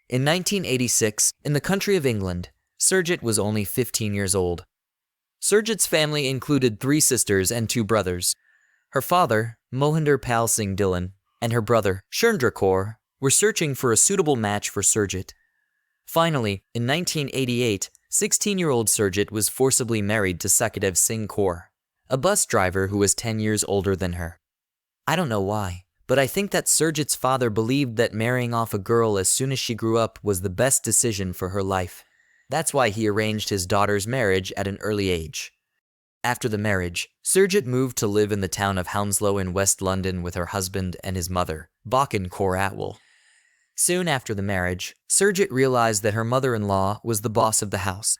In 1986, in the country of England, Surjit was only 15 years old. Surjit's family included 3 sisters and 2 brothers. Her father, Mohinder Pal Singh Dhillon, and her brother, Surjit Kaur, were searching for a suitable match for Surjit. Finally, in 1988, 16-year-old Surjit was forcibly married to Sukhdev Singh Kaur, a bus driver who was 10 years older than her. I don't know why, but I think that Surjit's father believed that marrying off a girl as soon as she grew up was the best decision for her life. That's why he arranged his daughter's marriage at an early age. After the marriage, Surjit moved to live in the town of Hounslow in West London with her husband and his mother, Kaur Athwal. Soon after the marriage, Surjit realized that her mother-in-law was the boss of the house.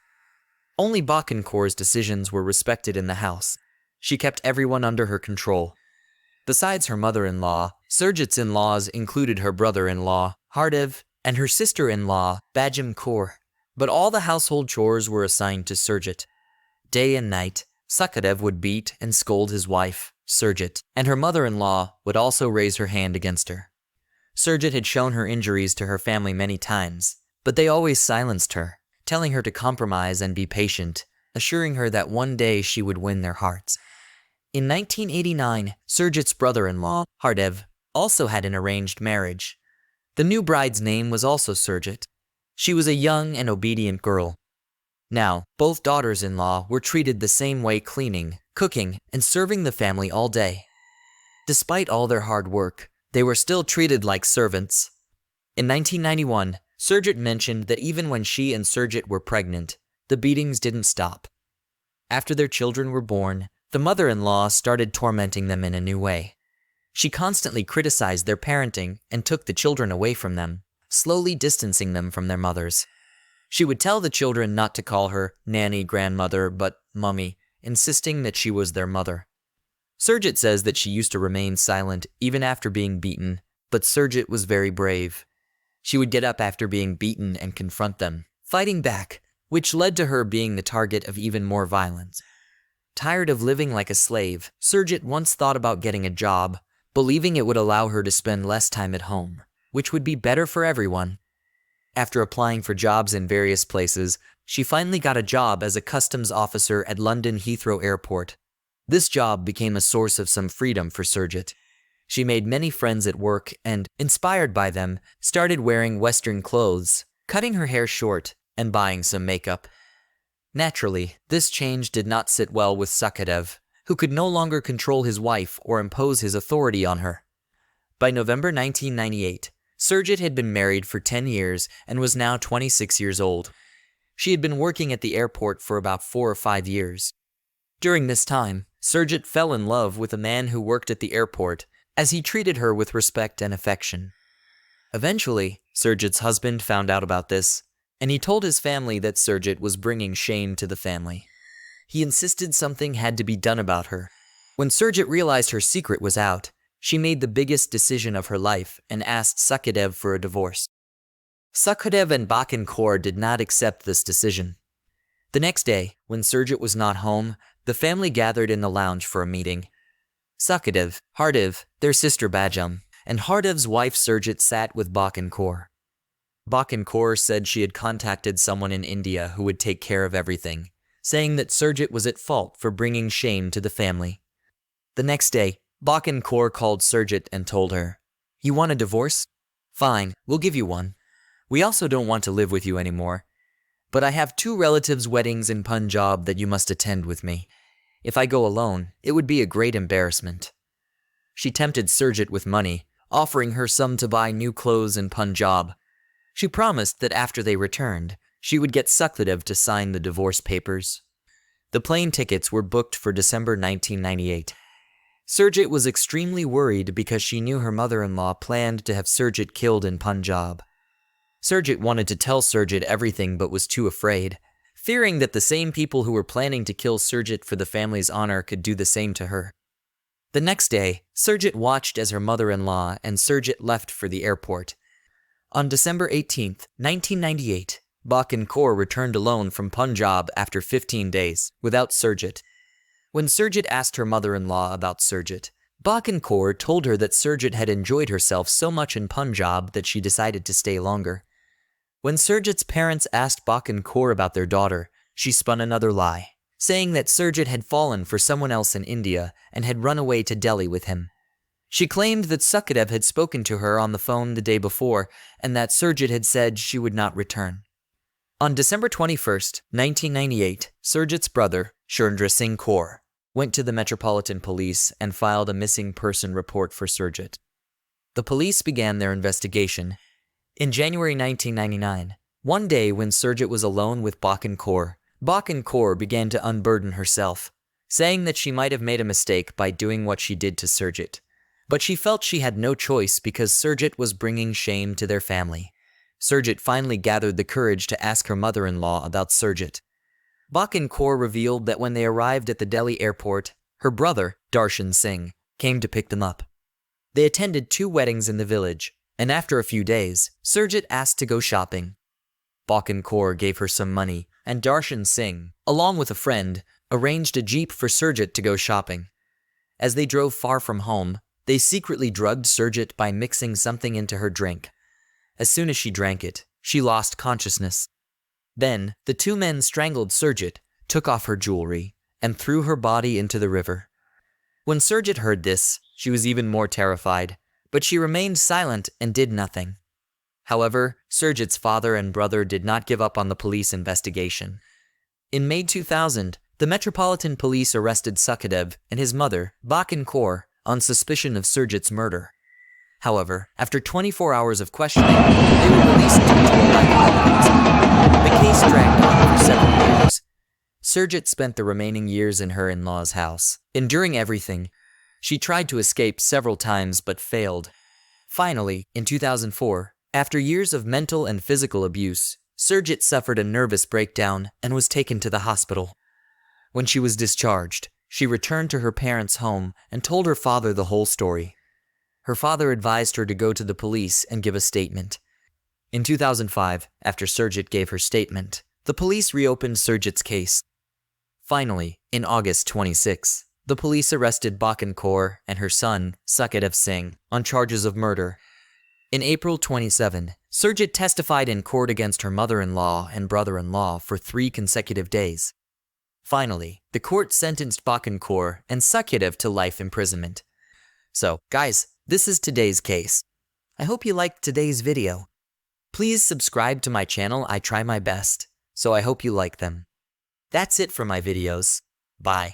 Only Kaur's decisions were respected in the house. She kept everyone under her control. Besides her mother-in-law, Surjit's in-laws included her brother-in-law, Hardev, and her sister-in-law, Bajam Kaur. But all the household chores were assigned to Surjit. Day and night, Sukhdev would beat and scold his wife, Surjit, and her mother-in-law would also raise her hand against her. Surjit had shown her injuries to her family many times, but they always silenced her, telling her to compromise and be patient, assuring her that one day she would win their hearts. In 1989, Surjit's brother-in-law, Hardev, also had an arranged marriage. The new bride's name was also Surjit. She was a young and obedient girl. Now, both daughters-in-law were treated the same way, cleaning, cooking, and serving the family all day. Despite all their hard work, they were still treated like servants. In 1991, Surjit mentioned that even when she and Surjit were pregnant, the beatings didn't stop. After their children were born, the mother-in-law started tormenting them in a new way. She constantly criticized their parenting and took the children away from them, slowly distancing them from their mothers. She would tell the children not to call her nanny grandmother, but mummy, insisting that she was their mother. Surjit says that she used to remain silent even after being beaten, but Surjit was very brave. She would get up after being beaten and confront them, fighting back, which led to her being the target of even more violence. Tired of living like a slave, Surjit once thought about getting a job, believing it would allow her to spend less time at home, which would be better for everyone. After applying for jobs in various places, she finally got a job as a customs officer at London Heathrow Airport. This job became a source of some freedom for Surjit. She made many friends at work and, inspired by them, started wearing Western clothes, cutting her hair short, and buying some makeup. Naturally, this change did not sit well with Sukhdev, who could no longer control his wife or impose his authority on her. By November 1998, Surjit had been married for 10 years and was now 26 years old. She had been working at the airport for about 4 or 5 years. During this time, Surjit fell in love with a man who worked at the airport, as he treated her with respect and affection. Eventually, Surjit's husband found out about this, and he told his family that Surjit was bringing shame to the family. He insisted something had to be done about her. When Surjit realized her secret was out, she made the biggest decision of her life and asked Sukhdev for a divorce. Sukhdev and Kaur did not accept this decision. The next day, when Surjit was not home, the family gathered in the lounge for a meeting. Sukhdev, Hardev, their sister Bajam, and Hardev's wife Surjit sat with Kaur. Kaur said she had contacted someone in India who would take care of everything, saying that Surjit was at fault for bringing shame to the family. The next day, Kaur called Surjit and told her, "You want a divorce? Fine, we'll give you one. We also don't want to live with you anymore. But I have 2 relatives' weddings in Punjab that you must attend with me. If I go alone, it would be a great embarrassment." She tempted Surjit with money, offering her some to buy new clothes in Punjab. She promised that after they returned, she would get Sukhdev to sign the divorce papers. The plane tickets were booked for December 1998. Surjit was extremely worried because she knew her mother-in-law planned to have Surjit killed in Punjab. Surjit wanted to tell Surjit everything but was too afraid, fearing that the same people who were planning to kill Surjit for the family's honor could do the same to her. The next day, Surjit watched as her mother-in-law and Surjit left for the airport. On December 18, 1998, Kaur returned alone from Punjab after 15 days, without Surjit. When Surjit asked her mother-in-law about Surjit, Kaur told her that Surjit had enjoyed herself so much in Punjab that she decided to stay longer. When Surjit's parents asked Bach and Kaur about their daughter, she spun another lie, saying that Surjit had fallen for someone else in India and had run away to Delhi with him. She claimed that Sukhdev had spoken to her on the phone the day before and that Surjit had said she would not return. On December 21st, 1998, Surjit's brother, Surendra Singh Kaur, went to the Metropolitan Police and filed a missing person report for Surjit. The police began their investigation. In January 1999, one day when Surjit was alone with Bach and Kaur began to unburden herself, saying that she might have made a mistake by doing what she did to Surjit. But she felt she had no choice because Surjit was bringing shame to their family. Surjit finally gathered the courage to ask her mother-in-law about Surjit. Bach and Kaur revealed that when they arrived at the Delhi airport, her brother, Darshan Singh, came to pick them up. They attended 2 weddings in the village, and after a few days, Surjit asked to go shopping. Bach and Kaur gave her some money, and Darshan Singh, along with a friend, arranged a jeep for Surjit to go shopping. As they drove far from home, they secretly drugged Surjit by mixing something into her drink. As soon as she drank it, she lost consciousness. Then, the 2 men strangled Surjit, took off her jewelry, and threw her body into the river. When Surjit heard this, she was even more terrified, but she remained silent and did nothing. However, Surjit's father and brother did not give up on the police investigation. In May 2000, the Metropolitan Police arrested Sukhdev and his mother, Bach and Kaur, on suspicion of Surjit's murder. However, after 24 hours of questioning, they were released due to a lack of evidence. The case dragged on for several years. Surjit spent the remaining years in her in-law's house. Enduring everything, she tried to escape several times but failed. Finally, in 2004, after years of mental and physical abuse, Surjit suffered a nervous breakdown and was taken to the hospital. When she was discharged, she returned to her parents' home and told her father the whole story. Her father advised her to go to the police and give a statement. In 2005, after Surjit gave her statement, the police reopened Surjit's case. Finally, in August 26, the police arrested Bach and Kaur and her son, Sukhdev Singh, on charges of murder. In April 27, Surjit testified in court against her mother-in-law and brother-in-law for 3 consecutive days. Finally, the court sentenced Bach and Kaur and Sukhdev to life imprisonment. So, guys, this is today's case. I hope you liked today's video. Please subscribe to my channel. I try my best, so I hope you like them. That's it for my videos. Bye.